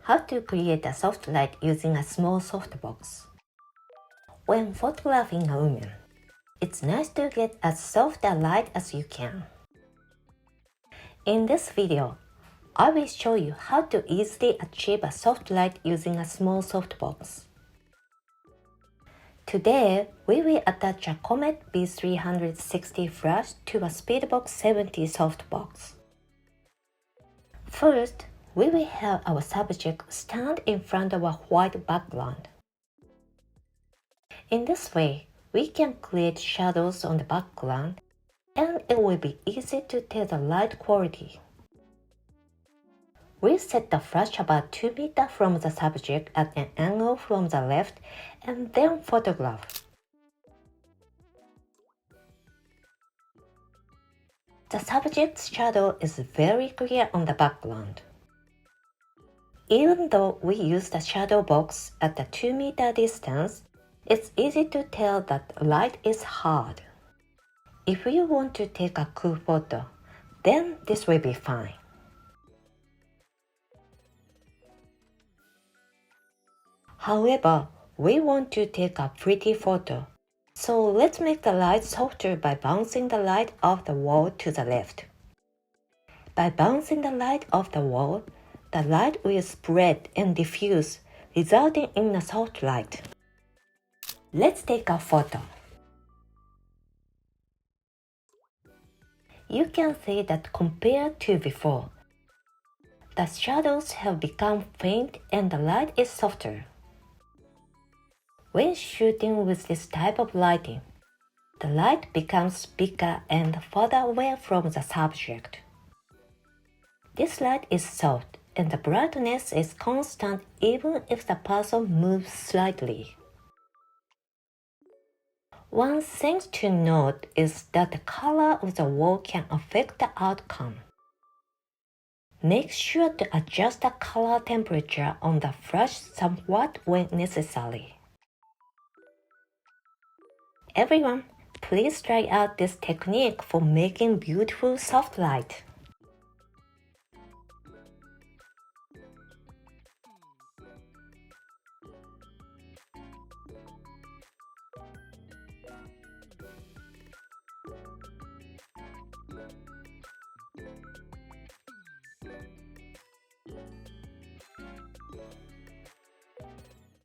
How to create a soft light using a small softbox. When photographing a woman, it's nice to get as soft a light as you can. In this video, I will show you how to easily achieve a soft light using a small softbox. Today, we will attach a Comet B360 flash to a Speedbox 70 softbox. First, we will have our subject stand in front of a white background. In this way, we can create shadows on the background, and it will be easy to tell the light quality. We set the flash about 2 meters from the subject at an angle from the left and then photograph. The subject's shadow is very clear on the background. Even though we use the shadow box at the 2 meter distance, it's easy to tell that light is hard. If you want to take a cool photo, then this will be fine. However, we want to take a pretty photo, so let's make the light softer by bouncing the light off the wall to the left. By bouncing the light off the wall, the light will spread and diffuse, resulting in a soft light. Let's take a photo. You can see that compared to before, the shadows have become faint and the light is softer. When shooting with this type of lighting, the light becomes bigger and further away from the subject. This light is soft and the brightness is constant even if the person moves slightly. One thing to note is that the color of the wall can affect the outcome. Make sure to adjust the color temperature on the flash somewhat when necessary. Everyone, please try out this technique for making beautiful soft light.